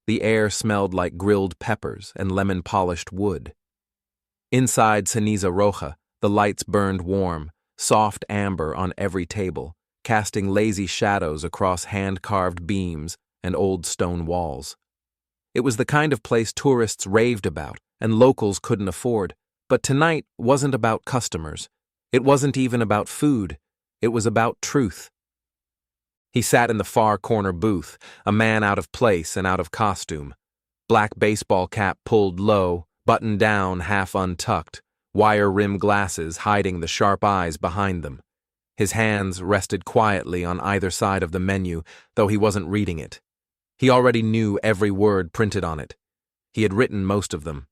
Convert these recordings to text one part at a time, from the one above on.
The air smelled like grilled peppers and lemon-polished wood. Inside Ceniza Roja, the lights burned warm, soft amber on every table, casting lazy shadows across hand-carved beams and old stone walls. It was the kind of place tourists raved about and locals couldn't afford, but tonight wasn't about customers. It wasn't even about food. It was about truth. He sat in the far corner booth, a man out of place and out of costume. Black baseball cap pulled low, buttoned down, half untucked, wire-rim glasses hiding the sharp eyes behind them. His hands rested quietly on either side of the menu, though he wasn't reading it. He already knew every word printed on it. He had written most of them.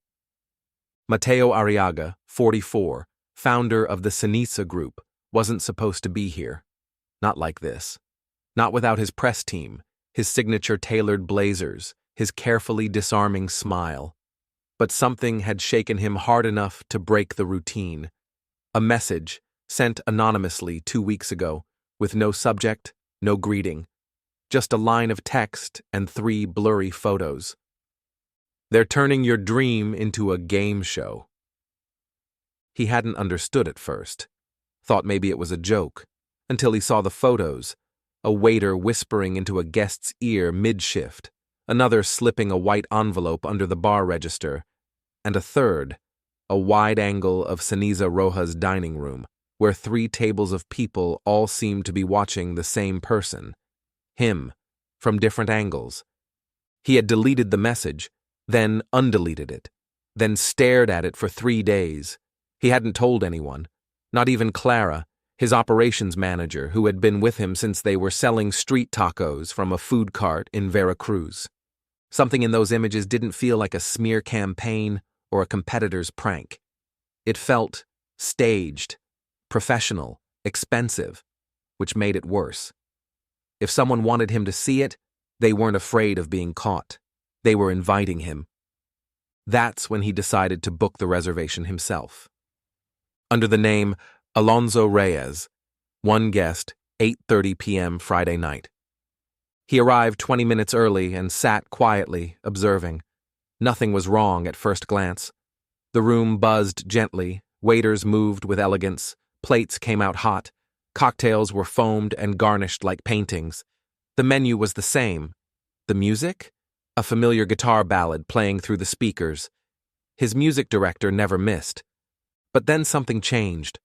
Mateo Arriaga, 44, founder of the Ceniza Group, wasn't supposed to be here. Not like this. Not without his press team, his signature tailored blazers, his carefully disarming smile. But something had shaken him hard enough to break the routine. A message, sent anonymously 2 weeks ago, with no subject, no greeting. Just a line of text and 3 blurry photos. They're turning your dream into a game show. He hadn't understood at first. Thought maybe it was a joke, until he saw the photos. A waiter whispering into a guest's ear mid-shift, another slipping a white envelope under the bar register, and a third, a wide angle of Ceniza Roja's dining room, where 3 tables of people all seemed to be watching the same person. Him, from different angles. He had deleted the message, then undeleted it, then stared at it for 3 days. He hadn't told anyone, not even Clara, his operations manager, who had been with him since they were selling street tacos from a food cart in Veracruz. Something in those images didn't feel like a smear campaign or a competitor's prank. It felt staged, professional, expensive, which made it worse. If someone wanted him to see it, they weren't afraid of being caught. They were inviting him. That's when he decided to book the reservation himself. Under the name Alonso Reyes, 1 guest, 8:30 p.m. Friday night. He arrived 20 minutes early and sat quietly, observing. Nothing was wrong at first glance. The room buzzed gently, waiters moved with elegance, plates came out hot, cocktails were foamed and garnished like paintings. The menu was the same. The music? A familiar guitar ballad playing through the speakers. His music director never missed. But then something changed.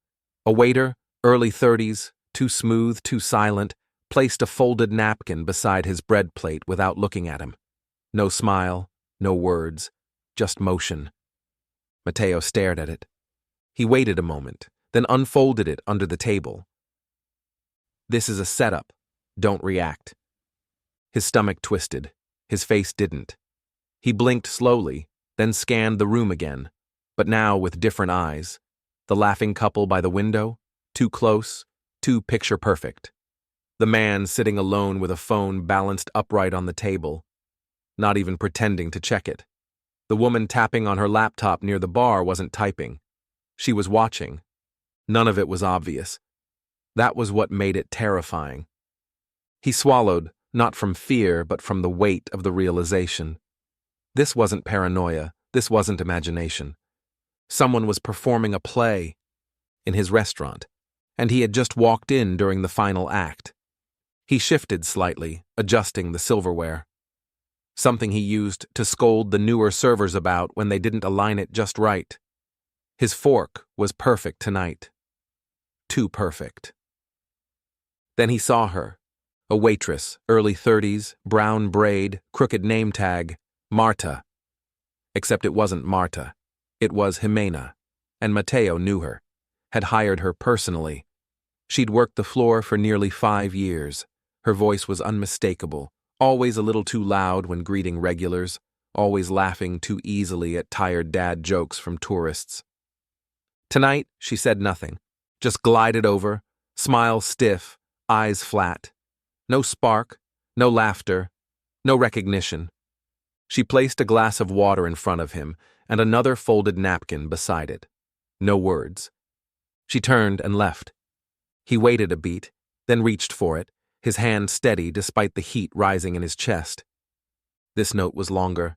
A waiter, early 30s, too smooth, too silent, placed a folded napkin beside his bread plate without looking at him. No smile, no words, just motion. Mateo stared at it. He waited a moment, then unfolded it under the table. This is a setup. Don't react. His stomach twisted. His face didn't. He blinked slowly, then scanned the room again, but now with different eyes. The laughing couple by the window, too close, too picture-perfect. The man sitting alone with a phone balanced upright on the table, not even pretending to check it. The woman tapping on her laptop near the bar wasn't typing. She was watching. None of it was obvious. That was what made it terrifying. He swallowed, not from fear, but from the weight of the realization. This wasn't paranoia. This wasn't imagination. Someone was performing a play in his restaurant, and he had just walked in during the final act. He shifted slightly, adjusting the silverware. Something he used to scold the newer servers about when they didn't align it just right. His fork was perfect tonight. Too perfect. Then he saw her, a waitress, early 30s, brown braid, crooked name tag, Marta. Except it wasn't Marta. It was Jimena, and Mateo knew her, had hired her personally. She'd worked the floor for nearly 5 years. Her voice was unmistakable, always a little too loud when greeting regulars, always laughing too easily at tired dad jokes from tourists. Tonight, she said nothing, just glided over, smile stiff, eyes flat. No spark, no laughter, no recognition. She placed a glass of water in front of him and another folded napkin beside it. No words. She turned and left. He waited a beat, then reached for it, his hand steady despite the heat rising in his chest. This note was longer.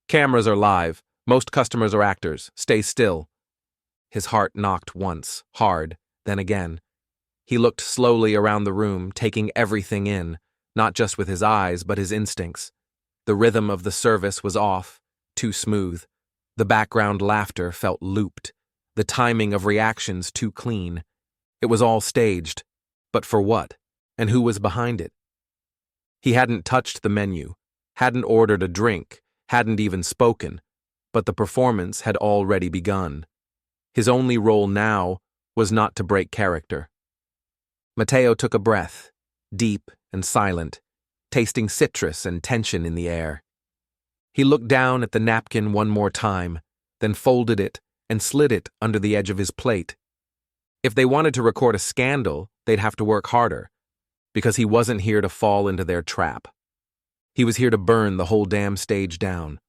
Cameras are live. Most customers are actors. Stay still. His heart knocked once, hard, then again. He looked slowly around the room, taking everything in, not just with his eyes, but his instincts. The rhythm of the service was off, too smooth. The background laughter felt looped. The timing of reactions too clean. It was all staged. But for what? And who was behind it? He hadn't touched the menu, hadn't ordered a drink, hadn't even spoken, but the performance had already begun. His only role now was not to break character. Mateo took a breath, deep and silent, tasting citrus and tension in the air. He looked down at the napkin one more time, then folded it and slid it under the edge of his plate. If they wanted to record a scandal, they'd have to work harder, because he wasn't here to fall into their trap. He was here to burn the whole damn stage down.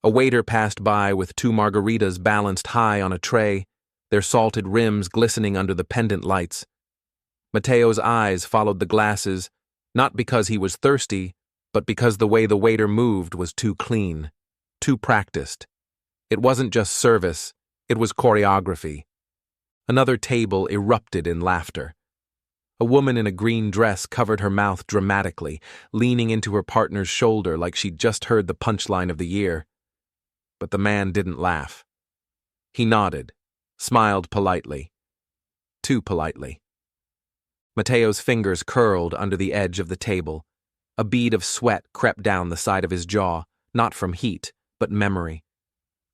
A waiter passed by with 2 margaritas balanced high on a tray, their salted rims glistening under the pendant lights. Mateo's eyes followed the glasses, not because he was thirsty, but because the way the waiter moved was too clean, too practiced. It wasn't just service, it was choreography. Another table erupted in laughter. A woman in a green dress covered her mouth dramatically, leaning into her partner's shoulder like she'd just heard the punchline of the year. But the man didn't laugh. He nodded, smiled politely. Too politely. Mateo's fingers curled under the edge of the table. A bead of sweat crept down the side of his jaw, not from heat, but memory.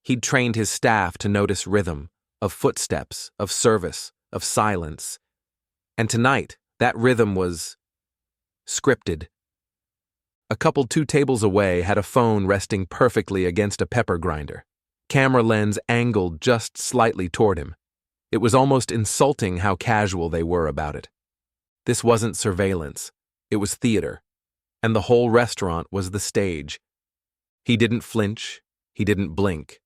He'd trained his staff to notice rhythm, of footsteps, of service, of silence. And tonight, that rhythm was scripted. A couple 2 tables away had a phone resting perfectly against a pepper grinder. Camera lens angled just slightly toward him. It was almost insulting how casual they were about it. This wasn't surveillance. It was theater. And the whole restaurant was the stage. He didn't flinch. He didn't blink.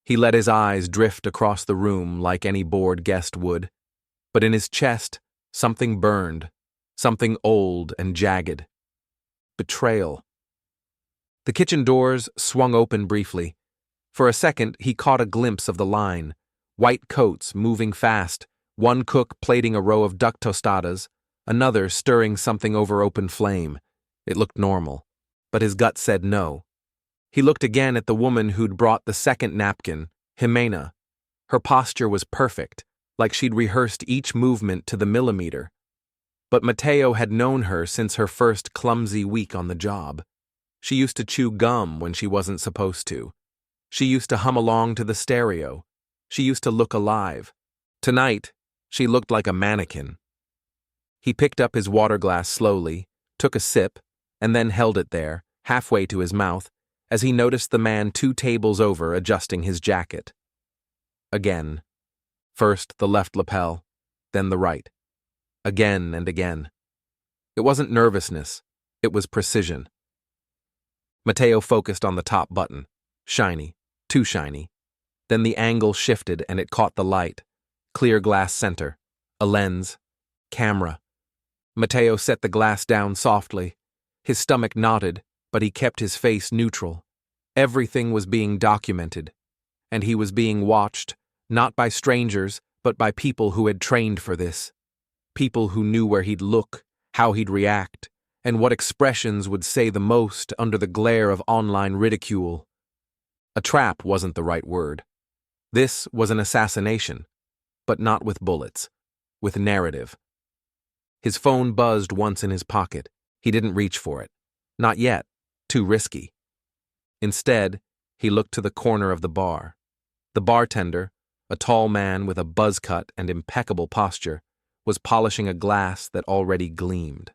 He let his eyes drift across the room like any bored guest would. But in his chest, something burned. Something old and jagged. Betrayal. The kitchen doors swung open briefly. For a second, he caught a glimpse of the line. White coats moving fast, one cook plating a row of duck tostadas, another stirring something over open flame. It looked normal, but his gut said no. He looked again at the woman who'd brought the second napkin, Jimena. Her posture was perfect, like she'd rehearsed each movement to the millimeter. But Mateo had known her since her first clumsy week on the job. She used to chew gum when she wasn't supposed to. She used to hum along to the stereo. She used to look alive. Tonight, she looked like a mannequin. He picked up his water glass slowly, took a sip, and then held it there, halfway to his mouth, as he noticed the man 2 tables over adjusting his jacket. Again. First the left lapel, then the right. Again and again. It wasn't nervousness, it was precision. Mateo focused on the top button. Shiny, too shiny. Then the angle shifted and it caught the light. Clear glass center. A lens. Camera. Mateo set the glass down softly. His stomach knotted, but he kept his face neutral. Everything was being documented, and he was being watched, not by strangers, but by people who had trained for this. People who knew where he'd look, how he'd react, and what expressions would say the most under the glare of online ridicule. A trap wasn't the right word. This was an assassination, but not with bullets, with narrative. His phone buzzed once in his pocket. He didn't reach for it. Not yet. Too risky. Instead, he looked to the corner of the bar. The bartender, a tall man with a buzz cut and impeccable posture, was polishing a glass that already gleamed.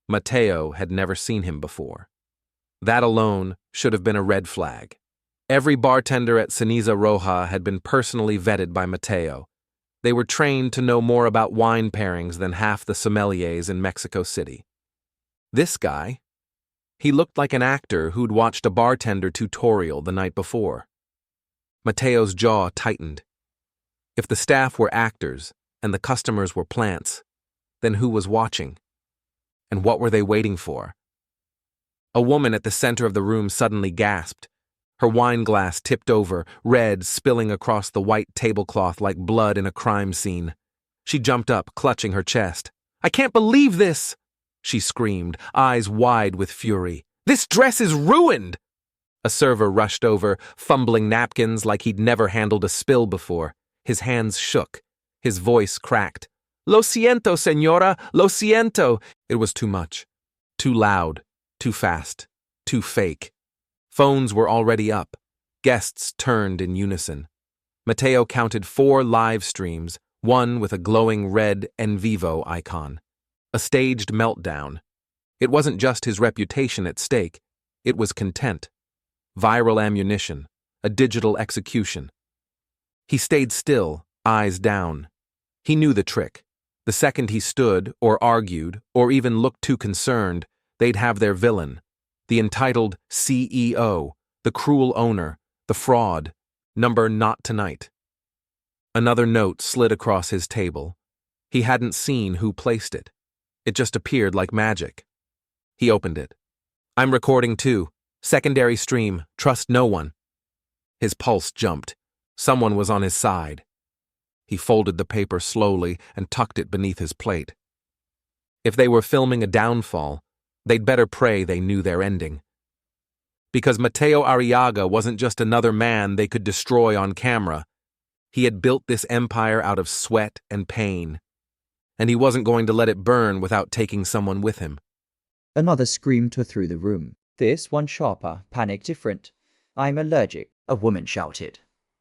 Mateo had never seen him before. That alone should have been a red flag. Every bartender at Ceniza Roja had been personally vetted by Mateo. They were trained to know more about wine pairings than half the sommeliers in Mexico City. This guy, he looked like an actor who'd watched a bartender tutorial the night before. Mateo's jaw tightened. If the staff were actors and the customers were plants, then who was watching? And what were they waiting for? A woman at the center of the room suddenly gasped. Her wine glass tipped over, red spilling across the white tablecloth like blood in a crime scene. She jumped up, clutching her chest. "I can't believe this!" she screamed, eyes wide with fury. "This dress is ruined!" A server rushed over, fumbling napkins like he'd never handled a spill before. His hands shook. His voice cracked. "Lo siento, señora, lo siento." It was too much. Too loud. Too fast. Too fake. Phones were already up. Guests turned in unison. Mateo counted 4 live streams, one with a glowing red En Vivo icon. A staged meltdown. It wasn't just his reputation at stake. It was content. Viral ammunition. A digital execution. He stayed still, eyes down. He knew the trick. The second he stood, or argued, or even looked too concerned, they'd have their villain. The entitled CEO, the cruel owner, the fraud, number not tonight. Another note slid across his table. He hadn't seen who placed it. It just appeared like magic. He opened it. "I'm recording too. Secondary stream. Trust no one." His pulse jumped. Someone was on his side. He folded the paper slowly and tucked it beneath his plate. If they were filming a downfall, they'd better pray they knew their ending. Because Mateo Arriaga wasn't just another man they could destroy on camera. He had built this empire out of sweat and pain. And he wasn't going to let it burn without taking someone with him. Another scream tore through the room. This one sharper, panic different. "I'm allergic," a woman shouted,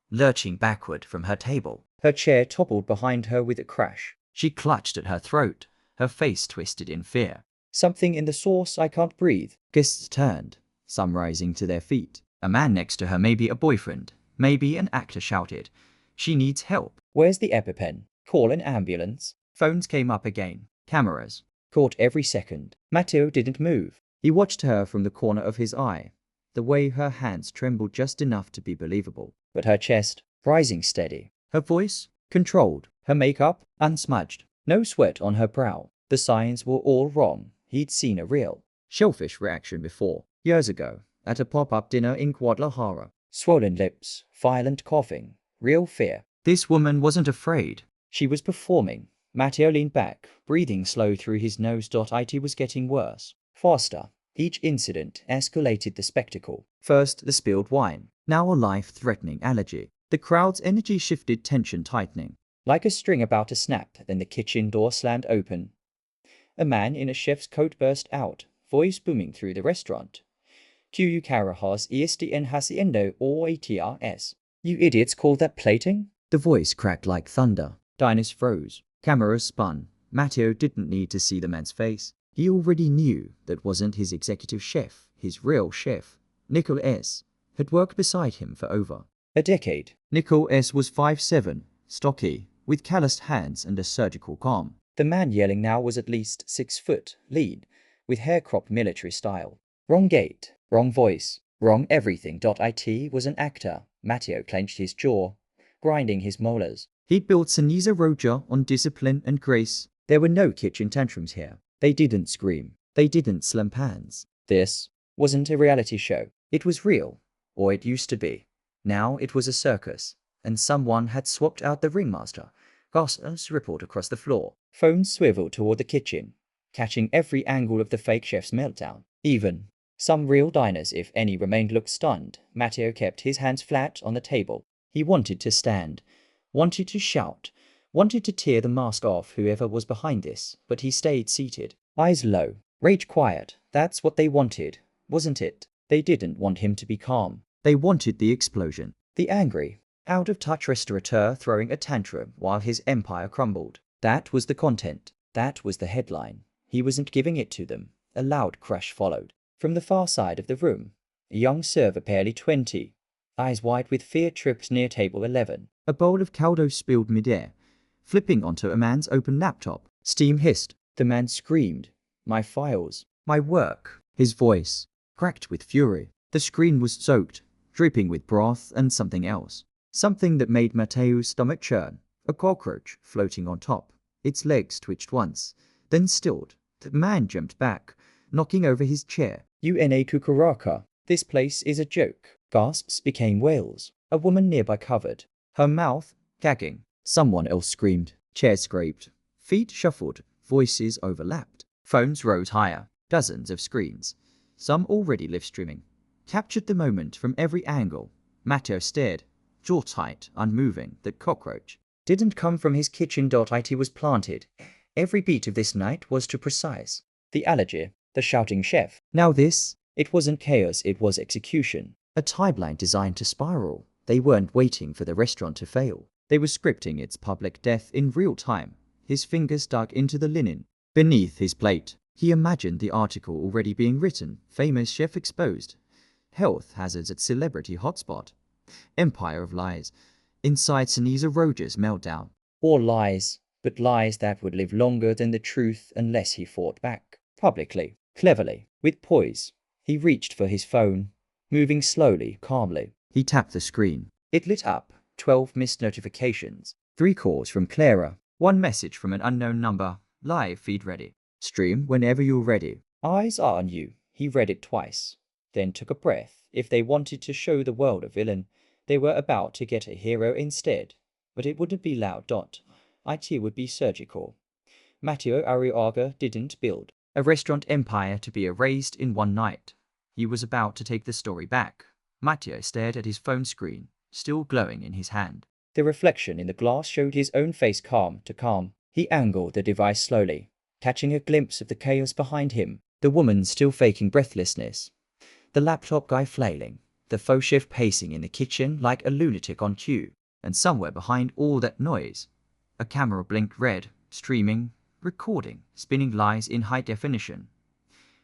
lurching backward from her table. Her chair toppled behind her with a crash. She clutched at her throat, her face twisted in fear. "Something in the sauce, I can't breathe." Guests turned, some rising to their feet. A man next to her, maybe a boyfriend, maybe an actor, shouted, "She needs help." "Where's the EpiPen? Call an ambulance." Phones came up again. Cameras caught every second. Mateo didn't move. He watched her from the corner of his eye, the way her hands trembled just enough to be believable. But her chest, rising steady. Her voice, controlled. Her makeup, unsmudged. No sweat on her brow. The signs were all wrong. He'd seen a real shellfish reaction before, years ago, at a pop-up dinner in Guadalajara. Swollen lips, violent coughing, real fear. This woman wasn't afraid. She was performing. Mateo leaned back, breathing slow through his nose. It was getting worse. Faster. Each incident escalated the spectacle. First, the spilled wine. Now a life-threatening allergy. The crowd's energy shifted, tension tightening. Like a string about to snap, then the kitchen door slammed open. A man in a chef's coat burst out, voice booming through the restaurant. "Q carajas estn haciendo o atrs. You idiots call that plating?" The voice cracked like thunder. Diners froze. Cameras spun. Mateo didn't need to see the man's face. He already knew that wasn't his executive chef. His real chef, Nicole S., had worked beside him for over a decade. Nicole S. was 5'7", stocky, with calloused hands and a surgical calm. The man yelling now was at least 6 foot, lean, with hair cropped military style. Wrong gait, wrong voice, wrong everything. It was an actor. Mateo clenched his jaw, grinding his molars. He'd built Ceniza Roja on discipline and grace. There were no kitchen tantrums here. They didn't scream. They didn't slam pans. This wasn't a reality show. It was real. Or it used to be. Now it was a circus. And someone had swapped out the ringmaster. Gossip rippled across the floor. Phones swiveled toward the kitchen, catching every angle of the fake chef's meltdown. Even some real diners, if any, remained looked stunned. Mateo kept his hands flat on the table. He wanted to stand, wanted to shout, wanted to tear the mask off whoever was behind this, but he stayed seated, eyes low, rage quiet. That's what they wanted, wasn't it? They didn't want him to be calm. They wanted the explosion. The angry, out-of-touch restaurateur throwing a tantrum while his empire crumbled. That was the content. That was the headline. He wasn't giving it to them. A loud crash followed. From the far side of the room, a young server, barely 20, eyes wide with fear, tripped near table 11. A bowl of caldo spilled midair, flipping onto a man's open laptop. Steam hissed. The man screamed, "My files, my work." His voice cracked with fury. The screen was soaked, dripping with broth and something else. Something that made Mateo's stomach churn. A cockroach floating on top. Its legs twitched once, then stilled. The man jumped back, knocking over his chair. Una Kukuraka. This place is a joke. Gasps became wails. A woman nearby covered her mouth, gagging. Someone else screamed. Chairs scraped. Feet shuffled. Voices overlapped. Phones rose higher. Dozens of screens, some already live streaming, captured the moment from every angle. Matteo stared, jaw tight, unmoving. That cockroach didn't come from his kitchen. It was planted. Every beat of this night was too precise. The allergy, the shouting chef. Now this, it wasn't chaos, it was execution. A timeline designed to spiral. They weren't waiting for the restaurant to fail. They were scripting its public death in real time. His fingers dug into the linen beneath his plate. He imagined the article already being written. Famous chef exposed. Health hazards at celebrity hotspot. Empire of lies. Inside Sinisa Roger's meltdown. All lies, but lies that would live longer than the truth unless he fought back. Publicly, cleverly, with poise. He reached for his phone, moving slowly, calmly. He tapped the screen. It lit up. 12 missed notifications. 3 calls from Clara. 1 message from an unknown number. Live feed ready. Stream whenever you're ready. Eyes are on you. He read it twice, then took a breath. If they wanted to show the world a villain, they were about to get a hero instead. But it wouldn't be loud. It would be surgical. Matteo Arriaga didn't build a restaurant empire to be erased in one night. He was about to take the story back. Matteo stared at his phone screen, still glowing in his hand. The reflection in the glass showed his own face calm to calm. He angled the device slowly, catching a glimpse of the chaos behind him. The woman still faking breathlessness. The laptop guy flailing. The faux chef pacing in the kitchen like a lunatic on cue. And somewhere behind all that noise, a camera blinked red, streaming, recording, spinning lies in high definition.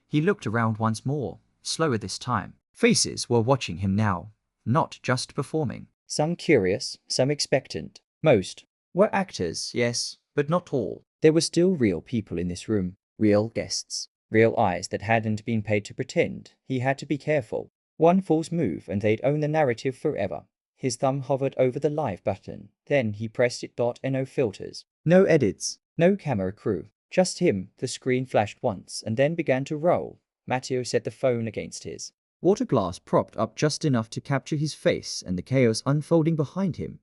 He looked around once more, slower this time. Faces were watching him now, not just performing. Some curious, some expectant. Most were actors, yes, but not all. There were still real people in this room, real guests, real eyes that hadn't been paid to pretend. He had to be careful. One false move and they'd own the narrative forever. His thumb hovered over the live button. Then he pressed it. No filters, no edits, no camera crew. Just him. The screen flashed once and then began to roll. Matteo set the phone against his water glass, propped up just enough to capture his face and the chaos unfolding behind him.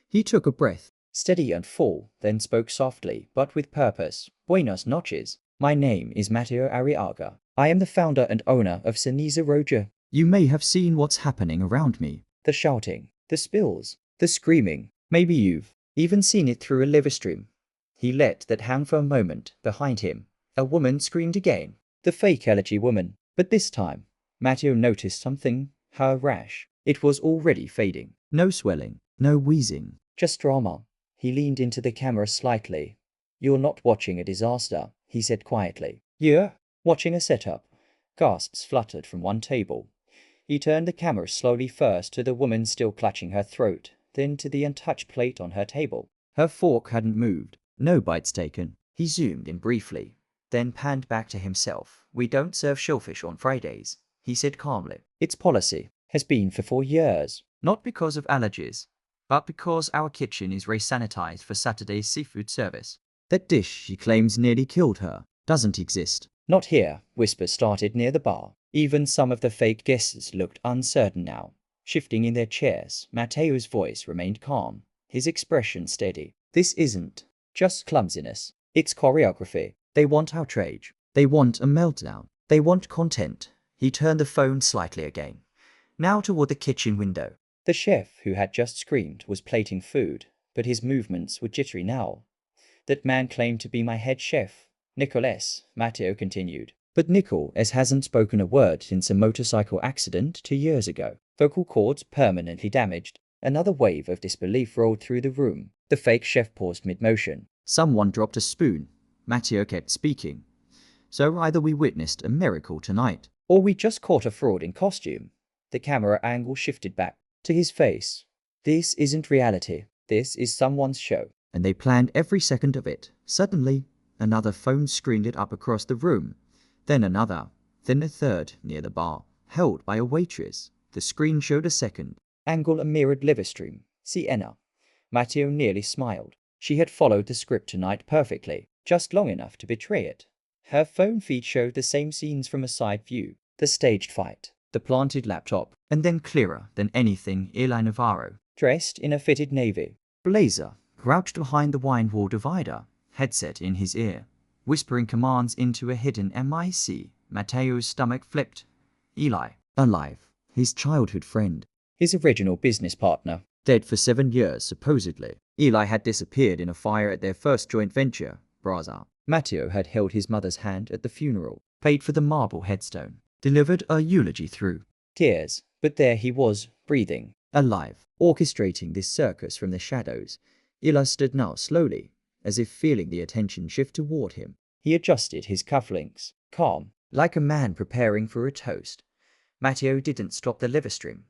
He took a breath, steady and full, then spoke softly, but with purpose. Buenos noches. My name is Matteo Arriaga. I am the founder and owner of Sinisa Roger. You may have seen what's happening around me. The shouting, the spills, the screaming. Maybe you've even seen it through a live stream. He let that hang for a moment. Behind him, a woman screamed again. The fake allergy woman. But this time, Matteo noticed something. Her rash. It was already fading. No swelling, no wheezing, just drama. He leaned into the camera slightly. You're not watching a disaster, he said quietly. You're watching a setup. Gasps fluttered from one table. He turned the camera slowly, first to the woman still clutching her throat, then to the untouched plate on her table. Her fork hadn't moved. No bites taken. He zoomed in briefly, then panned back to himself. We don't serve shellfish on Fridays, he said calmly. It's policy. Has been for 4 years. Not because of allergies, but because our kitchen is re-sanitized for Saturday's seafood service. That dish she claims nearly killed her doesn't exist. Not here. Whispers started near the bar. Even some of the fake guests looked uncertain now, shifting in their chairs. Matteo's voice remained calm, his expression steady. This isn't just clumsiness. It's choreography. They want outrage. They want a meltdown. They want content. He turned the phone slightly again, now toward the kitchen window. The chef who had just screamed was plating food, but his movements were jittery now. That man claimed to be my head chef, Nicolas, Matteo continued. But Nicolas hasn't spoken a word since a motorcycle accident 2 years ago. Vocal cords permanently damaged. Another wave of disbelief rolled through the room. The fake chef paused mid-motion. Someone dropped a spoon. Matteo kept speaking. So either we witnessed a miracle tonight, or we just caught a fraud in costume. The camera angle shifted back to his face. This isn't reality. This is someone's show. And they planned every second of it. Suddenly, another phone screen lit up across the room. Then another. Then a third, near the bar, held by a waitress. The screen showed a second angle, a mirrored live stream. Sienna. Matteo nearly smiled. She had followed the script tonight perfectly, just long enough to betray it. Her phone feed showed the same scenes from a side view. the staged fight, the planted laptop, and then clearer than anything, Eli Navarro, dressed in a fitted navy blazer, crouched behind the wine wall divider, headset in his ear, whispering commands into a hidden mic. Mateo's stomach flipped. Eli, alive, his childhood friend, his original business partner, dead for 7 years supposedly. Eli had disappeared in a fire at their first joint venture, Braza. Mateo had held his mother's hand at the funeral, paid for the marble headstone, delivered a eulogy through tears, but there he was, breathing, alive, orchestrating this circus from the shadows. Eli stood now slowly, as if feeling the attention shift toward him. He adjusted his cufflinks, calm, like a man preparing for a toast. Mateo didn't stop the live stream.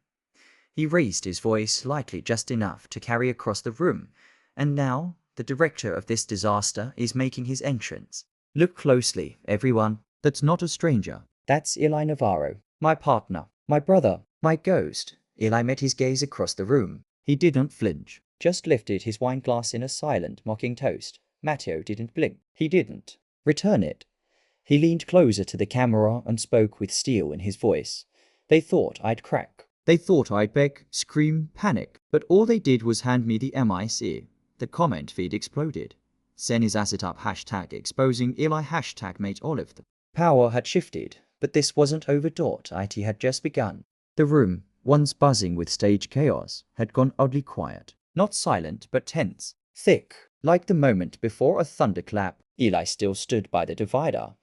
He raised his voice slightly, just enough to carry across the room. And now, the director of this disaster is making his entrance. Look closely, everyone. That's not a stranger. That's Eli Navarro, my partner, my brother, my ghost. Eli met his gaze across the room. He didn't flinch, just lifted his wine glass in a silent, mocking toast. Mateo didn't blink. He didn't return it. He leaned closer to the camera and spoke with steel in his voice. They thought I'd crack. They thought I'd beg, scream, panic. But all they did was hand me the mic. The comment feed exploded. Send his asset up, hashtag exposing Eli, hashtag mate Olive. The power had shifted, but this wasn't over. It had just begun. The room, once buzzing with stage chaos, had gone oddly quiet. Not silent, but tense. Thick, like the moment before a thunderclap. Eli still stood by the divider,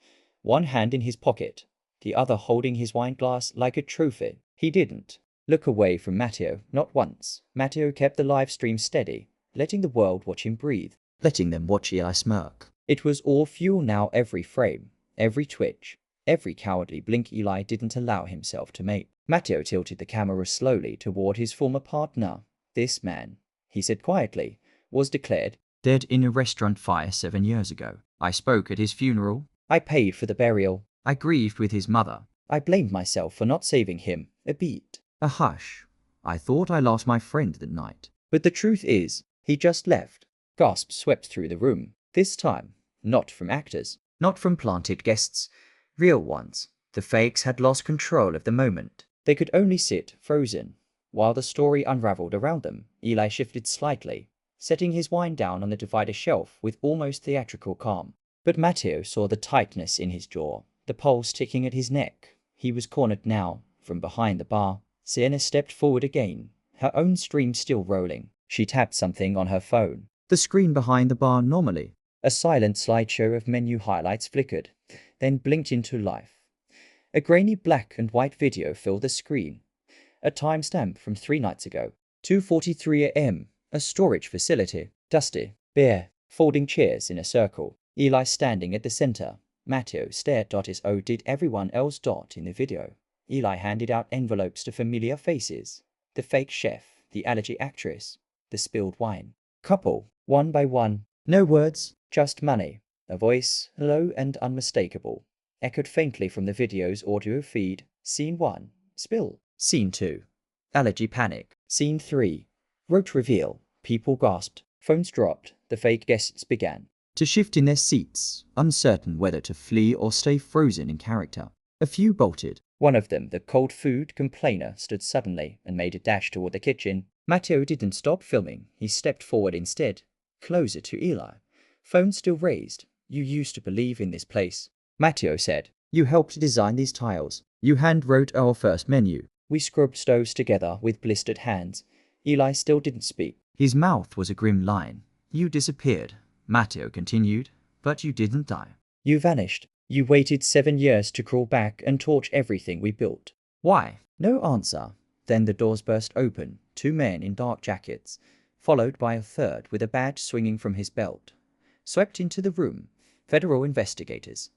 one hand in his pocket, the other holding his wine glass like a trophy. He didn't look away from Mateo, not once. Mateo kept the live stream steady, letting the world watch him breathe, letting them watch Eli smirk. It was all fuel now, every frame, every twitch, every cowardly blink Eli didn't allow himself to make. Mateo tilted the camera slowly toward his former partner. This man, he said quietly, was declared dead in a restaurant fire 7 years ago. I spoke at his funeral. I paid for the burial. I grieved with his mother. I blamed myself for not saving him. A beat. A hush. I thought I lost my friend that night. But the truth is, he just left. Gasps swept through the room. This time, not from actors, not from planted guests, real ones. The fakes had lost control of the moment. They could only sit, frozen, while the story unraveled around them. Eli shifted slightly, setting his wine down on the divider shelf with almost theatrical calm. But Mateo saw the tightness in his jaw, the pulse ticking at his neck. He was cornered now, from behind the bar. Sienna stepped forward again, her own stream still rolling. She tapped something on her phone. The screen behind the bar normally. A silent slideshow of menu highlights flickered, then blinked into life. A grainy black and white video filled the screen. A timestamp from 3 nights ago. 2:43 a.m. A storage facility. Dusty, bare, folding chairs in a circle. Eli standing at the center. Mateo stared. So did everyone else. In the video, Eli handed out envelopes to familiar faces. The fake chef, the allergy actress, the spilled wine couple, one by one. No words, just money. A voice, low and unmistakable, echoed faintly from the video's audio feed. Scene 1, spill. Scene 2, allergy panic. Scene 3, roach reveal. People gasped. Phones dropped. The fake guests began to shift in their seats, uncertain whether to flee or stay frozen in character. A few bolted. One of them, the cold food complainer, stood suddenly and made a dash toward the kitchen. Mateo didn't stop filming. He stepped forward instead, closer to Eli. Phone still raised. You used to believe in this place, Mateo said. You helped design these tiles. You hand-wrote our first menu. We scrubbed stoves together with blistered hands. Eli still didn't speak. His mouth was a grim line. You disappeared, Mateo continued, but you didn't die. You vanished. You waited 7 years to crawl back and torch everything we built. Why? No answer. Then the doors burst open. 2 men in dark jackets, followed by a third with a badge swinging from his belt, swept into the room. Federal investigators.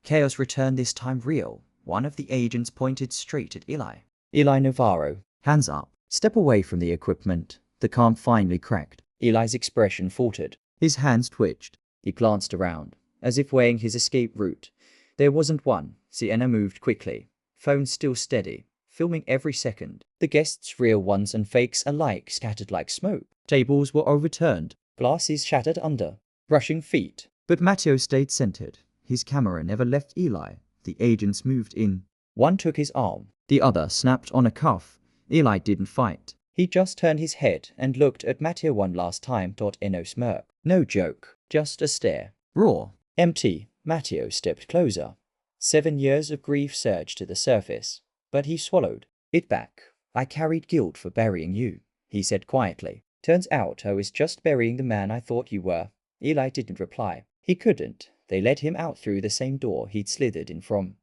Chaos returned, this time real. One of the agents pointed straight at Eli. Eli Navarro, hands up. Step away from the equipment. The calm finally cracked. Eli's expression faltered. His hands twitched. He glanced around, as if weighing his escape route. There wasn't one. Sienna moved quickly, phone still steady, filming every second. The guests, real ones and fakes alike, scattered like smoke. Tables were overturned, glasses shattered under rushing feet. But Mateo stayed centered. His camera never left Eli. The agents moved in, One took his arm. The other snapped on a cuff. Eli didn't fight. He just turned his head and looked at Matteo one last time. No smirk. No joke. Just a stare. Raw. Empty. Matteo stepped closer. 7 years of grief surged to the surface. But he swallowed it back. I carried guilt for burying you, he said quietly. Turns out I was just burying the man I thought you were. Eli didn't reply. He couldn't. They let him out through the same door he'd slithered in from.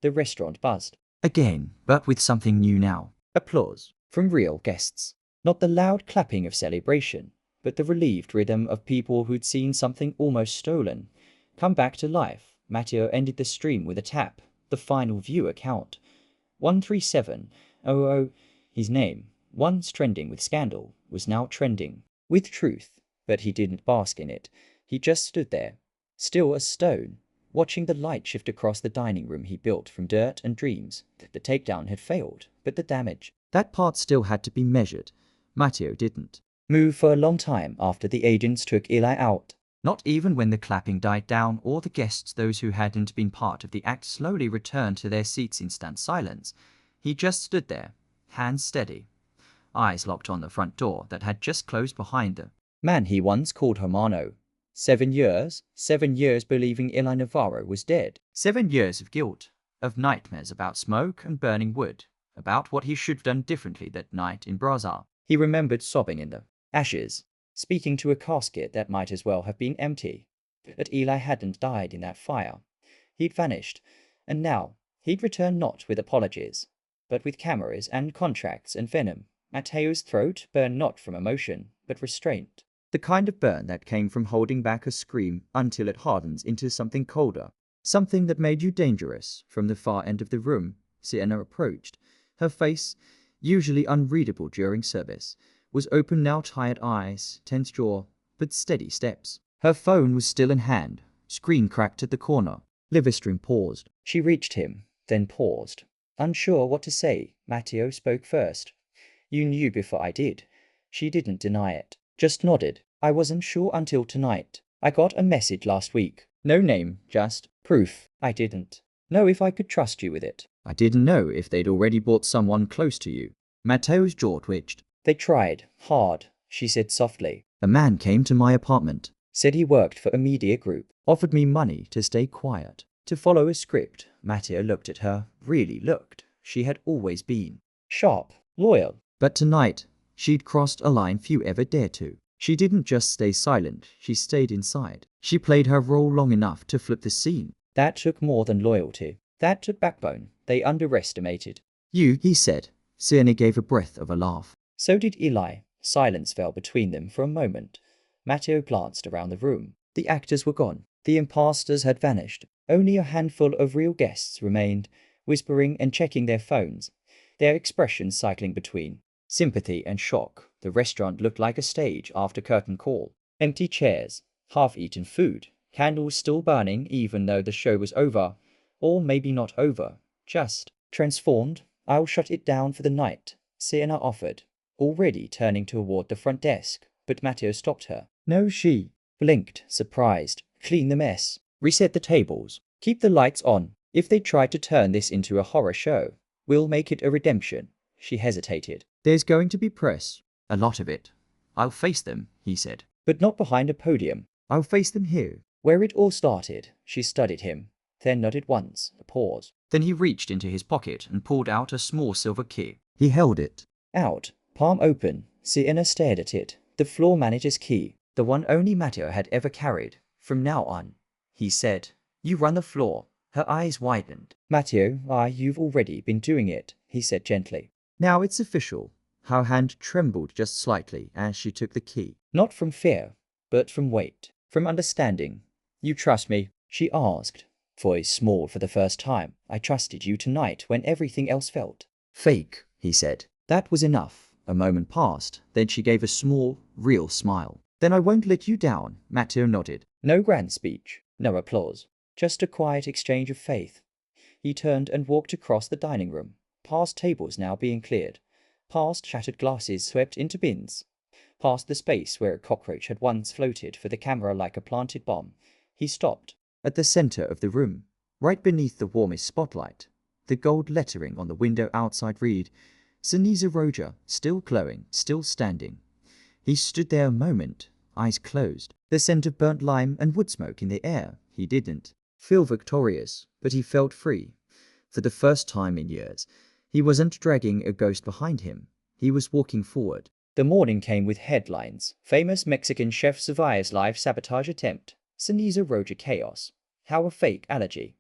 The restaurant buzzed again, but with something new now. Applause from real guests. Not the loud clapping of celebration, but the relieved rhythm of people who'd seen something almost stolen come back to life. Matteo ended the stream with a tap. The final viewer count. 13700. His name, once trending with scandal, was now trending with truth. But he didn't bask in it. He just stood there, still as stone, watching the light shift across the dining room he built from dirt and dreams. The takedown had failed, but the damage, that part still had to be measured. Matteo didn't move for a long time after the agents took Eli out. Not even when the clapping died down or the guests, those who hadn't been part of the act, slowly returned to their seats in stunned silence. He just stood there, hands steady, eyes locked on the front door that had just closed behind the man he once called Hermano. 7 years, 7 years believing Eli Navarro was dead. 7 years of guilt, of nightmares about smoke and burning wood, about what he should have done differently that night in Brazil. He remembered sobbing in the ashes, speaking to a casket that might as well have been empty. That Eli hadn't died in that fire. He'd vanished, and now he'd return not with apologies, but with cameras and contracts and venom. Matteo's throat burned not from emotion, but restraint. The kind of burn that came from holding back a scream until it hardens into something colder. Something that made you dangerous. From the far end of the room, Sienna approached. Her face, usually unreadable during service, was open now, tired eyes, tense jaw, but steady steps. Her phone was still in hand, screen cracked at the corner. Livestream paused. She reached him, then paused. Unsure what to say, Matteo spoke first. You knew before I did. She didn't deny it, just nodded. I wasn't sure until tonight. I got a message last week. No name, just proof. I didn't know if I could trust you with it. I didn't know if they'd already bought someone close to you. Matteo's jaw twitched. They tried hard, she said softly. A man came to my apartment, said he worked for a media group, offered me money to stay quiet, to follow a script. Matteo looked at her, really looked. She had always been sharp, loyal. But tonight, she'd crossed a line few ever dared to. She didn't just stay silent, she stayed inside. She played her role long enough to flip the scene. That took more than loyalty. That took backbone. They underestimated you, he said. Sienna gave a breath of a laugh. So did Eli. Silence fell between them for a moment. Matteo glanced around the room. The actors were gone. The imposters had vanished. Only a handful of real guests remained, whispering and checking their phones, their expressions cycling between sympathy and shock. The restaurant looked like a stage after curtain call. Empty chairs, half-eaten food, candles still burning even though the show was over. Or maybe not over, just transformed. I'll shut it down for the night, Sienna offered, already turning toward the front desk, but Matteo stopped her. No, she blinked, surprised. Clean the mess, reset the tables, keep the lights on. If they try to turn this into a horror show, we'll make it a redemption. She hesitated. There's going to be press. A lot of it. I'll face them, he said. But not behind a podium. I'll face them here, where it all started. She studied him, then nodded once, a pause. Then he reached into his pocket and pulled out a small silver key. He held it out, palm open. Sienna stared at it. The floor manager's key, the one only Matteo had ever carried. From now on, he said, you run the floor. Her eyes widened. Matteo, you've already been doing it, he said gently. Now it's official. Her hand trembled just slightly as she took the key. Not from fear, but from weight, from understanding. You trust me? She asked, voice small for the first time. I trusted you tonight when everything else felt fake, he said. That was enough. A moment passed, then she gave a small, real smile. Then I won't let you down, Matteo nodded. No grand speech, no applause, just a quiet exchange of faith. He turned and walked across the dining room, past tables now being cleared, past shattered glasses swept into bins, past the space where a cockroach had once floated for the camera like a planted bomb. He stopped at the center of the room, right beneath the warmest spotlight. The gold lettering on the window outside read, Sinisa Roja, still glowing, still standing. He stood there a moment, eyes closed. The scent of burnt lime and wood smoke in the air. He didn't feel victorious, but he felt free. For the first time in years, he wasn't dragging a ghost behind him. He was walking forward. The morning came with headlines. Famous Mexican chef survives life sabotage attempt. Sinisa Roja chaos. How a fake allergy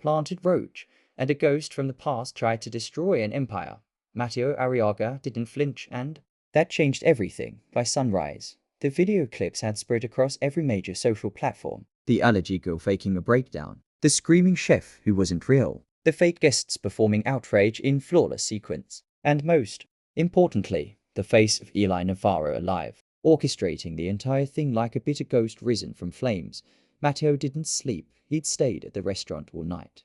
planted roach, and a ghost from the past tried to destroy an empire. Mateo Arriaga didn't flinch, and that changed everything. By sunrise, the video clips had spread across every major social platform. The allergy girl faking a breakdown. The screaming chef who wasn't real. The fake guests performing outrage in flawless sequence. And most importantly, the face of Eli Navarro alive, orchestrating the entire thing like a bitter ghost risen from flames. Mateo didn't sleep. He'd stayed at the restaurant all night.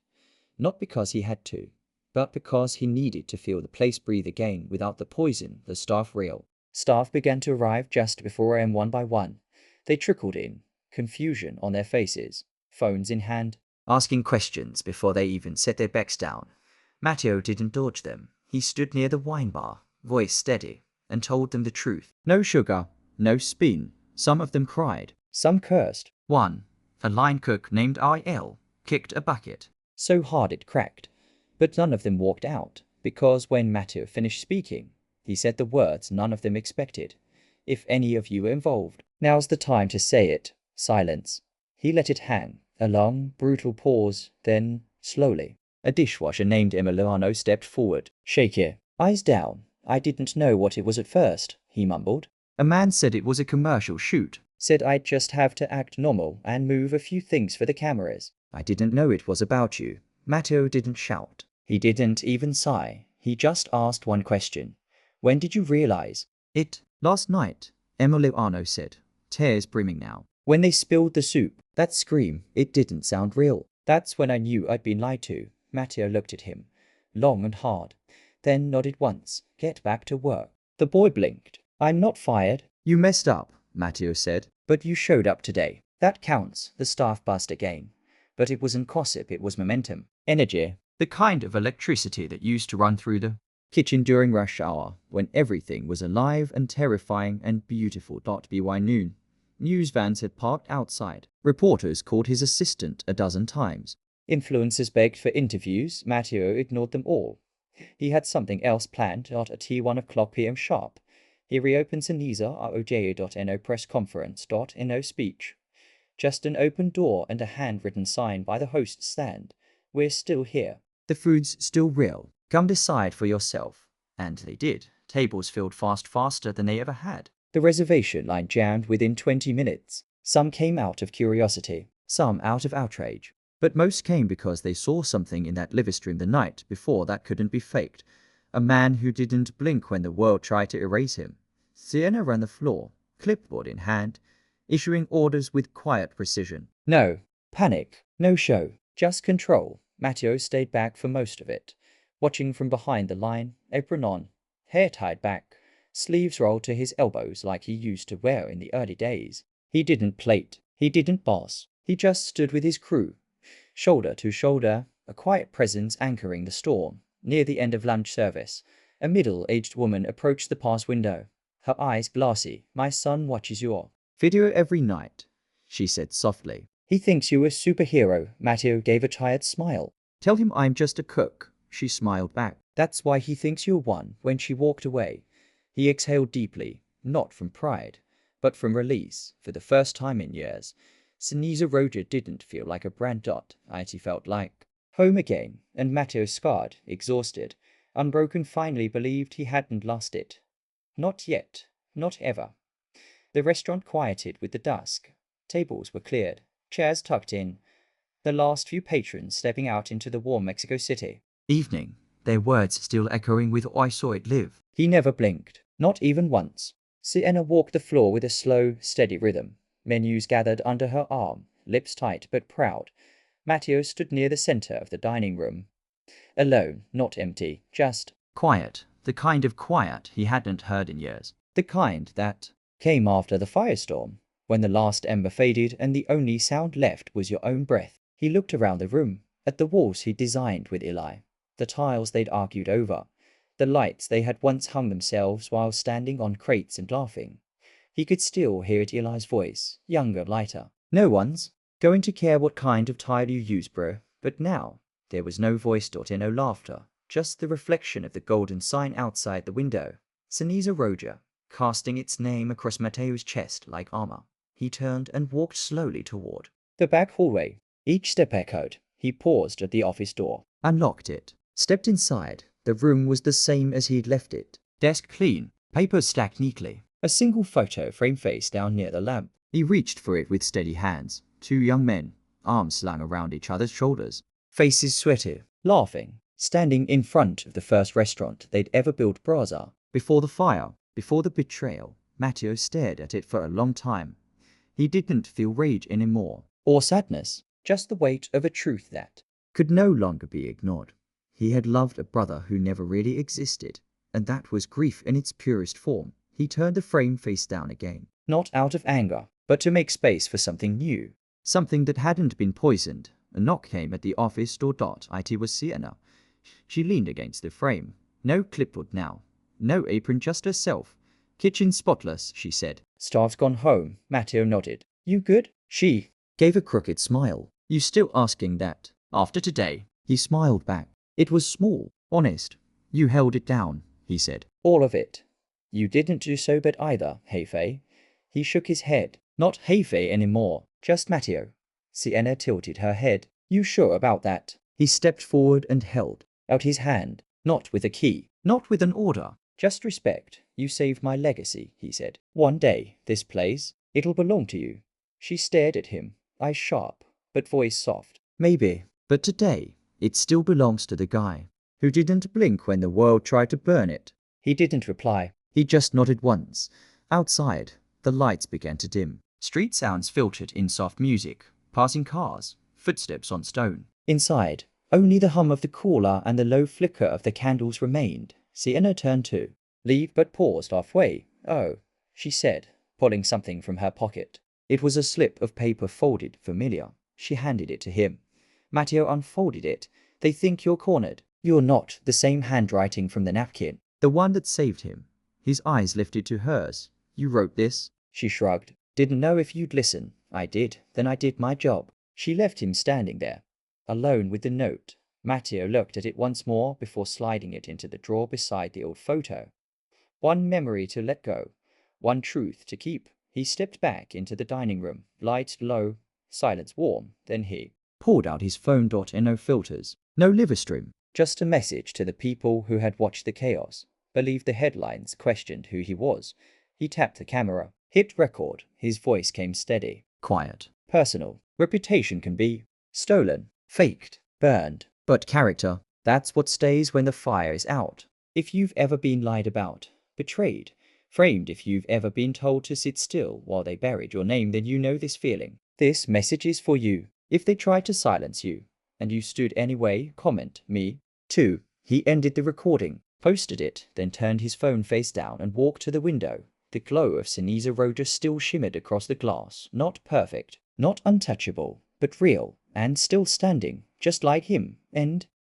Not because he had to, but because he needed to feel the place breathe again without the poison the staff real. Staff began to arrive just before AM one by one. They trickled in, confusion on their faces, phones in hand, asking questions before they even set their backs down. Mateo didn't dodge them. He stood near the wine bar, voice steady, and told them the truth. No sugar, no spin. Some of them cried. Some cursed. One, a line cook named IL, kicked a bucket so hard it cracked. But none of them walked out, because when Mateo finished speaking, he said the words none of them expected. If any of you are involved, now's the time to say it. Silence. He let it hang. A long, brutal pause, then, slowly, a dishwasher named Emiliano stepped forward. Shake it. Eyes down. I didn't know what it was at first, he mumbled. A man said it was a commercial shoot. Said I'd just have to act normal and move a few things for the cameras. I didn't know it was about you. Mateo didn't shout. He didn't even sigh. He just asked one question. When did you realize it? Last night, Emiliano said, tears brimming now. When they spilled the soup, that scream, it didn't sound real. That's when I knew I'd been lied to. Mateo looked at him, long and hard, then nodded once. Get back to work. The boy blinked. I'm not fired. You messed up, Mateo said, but you showed up today. That counts. The staff buzzed again. But it wasn't gossip, it was momentum. Energy. The kind of electricity that used to run through the kitchen during rush hour, when everything was alive and terrifying and beautiful. By noon, news vans had parked outside. Reporters called his assistant a dozen times. Influencers begged for interviews. Mateo ignored them all. He had something else planned at 1:00 p.m. sharp. He reopened Sinisa ROJ.NO press conference.NO speech. Just an open door and a handwritten sign by the host's stand. We're still here. The food's still real. Come decide for yourself. And they did. Tables filled faster than they ever had. The reservation line jammed within 20 minutes. Some came out of curiosity, some out of outrage. But most came because they saw something in that live stream the night before that couldn't be faked. A man who didn't blink when the world tried to erase him. Sienna ran the floor, clipboard in hand, issuing orders with quiet precision. No panic, no show, just control. Mateo stayed back for most of it, watching from behind the line, apron on, hair tied back, sleeves rolled to his elbows like he used to wear in the early days. He didn't plate, he didn't boss, he just stood with his crew, shoulder to shoulder, a quiet presence anchoring the storm. Near the end of lunch service, a middle-aged woman approached the pass window, her eyes glassy. My son watches your video every night, she said softly. He thinks you're a superhero. Mateo gave a tired smile. Tell him I'm just a cook, she smiled back. That's why he thinks you're one. When she walked away, he exhaled deeply, not from pride, but from release. For the first time in years, Sinisa Roja didn't feel like a brand. It felt like home again, and Mateo, scarred, exhausted, unbroken, finally believed he hadn't lost it. Not yet, not ever. The restaurant quieted with the dusk. Tables were cleared, chairs tucked in, the last few patrons stepping out into the warm Mexico City evening, their words still echoing with I saw it live. He never blinked, not even once. Sienna walked the floor with a slow, steady rhythm, menus gathered under her arm, lips tight but proud. Mateo stood near the center of the dining room. Alone, not empty, just quiet, the kind of quiet he hadn't heard in years. The kind that came after the firestorm, when the last ember faded and the only sound left was your own breath. He looked around the room, at the walls he designed with Eli. the tiles they'd argued over, the lights they had once hung themselves while standing on crates and laughing. He could still hear Eli's voice, younger, lighter. No one's going to care what kind of tile you use, bro. But now, there was no voice, no laughter, just the reflection of the golden sign outside the window. Ceniza Roja, casting its name across Mateo's chest like armor. He turned and walked slowly toward the back hallway. Each step echoed. He paused at the office door, unlocked it, stepped inside. The room was the same as he'd left it. Desk clean, papers stacked neatly, a single photo frame face down near the lamp. He reached for it with steady hands. Two young men, arms slung around each other's shoulders, faces sweaty, laughing, standing in front of the first restaurant they'd ever built Braza. Before the fire, before the betrayal, Matteo stared at it for a long time. He didn't feel rage anymore, or sadness, just the weight of a truth that could no longer be ignored. He had loved a brother who never really existed, and that was grief in its purest form. He turned the frame face down again, not out of anger, but to make space for something new, something that hadn't been poisoned. A knock came at the office door. It was Sienna. She leaned against the frame. No clipboard now, no apron, just herself. Kitchen spotless, she said. Staff's gone home. Matteo nodded. You good? She gave a crooked smile. You still asking that? After today? He smiled back. It was small, honest. You held it down, he said. All of it. You didn't do so bad either, Hefe. He shook his head. Not Hefe anymore, just Matteo. Sienna tilted her head. You sure about that? He stepped forward and held out his hand. Not with a key, not with an order. Just respect. You saved my legacy, he said. One day, this place, it'll belong to you. She stared at him, eyes sharp, but voice soft. Maybe, but today, it still belongs to the guy who didn't blink when the world tried to burn it. He didn't reply. He just nodded once. Outside, the lights began to dim. Street sounds filtered in soft music, passing cars, footsteps on stone. Inside, only the hum of the cooler and the low flicker of the candles remained. Sienna turned to leave but paused halfway. Oh, she said, pulling something from her pocket. It was a slip of paper folded familiar. She handed it to him. Matteo unfolded it. They think you're cornered. You're not. The same handwriting from the napkin. The one that saved him. His eyes lifted to hers. You wrote this? She shrugged. Didn't know if you'd listen. I did. Then I did my job. She left him standing there, alone with the note. Matteo looked at it once more before sliding it into the drawer beside the old photo. One memory to let go, one truth to keep. He stepped back into the dining room, lights low, silence warm. Then he pulled out his phone. No filters, no live stream, just a message to the people who had watched the chaos, believed the headlines, questioned who he was. He tapped the camera, hit record. His voice came steady, quiet, personal. Reputation can be stolen, faked, burned, but character, that's what stays when the fire is out. If you've ever been lied about, betrayed, framed, if you've ever been told to sit still while they buried your name, then you know this feeling. This message is for you. If they tried to silence you, and you stood anyway, comment, me, too. He ended the recording, posted it, then turned his phone face down and walked to the window. The glow of Ceniza Roja still shimmered across the glass. Not perfect, not untouchable, but real, and still standing, just like him. And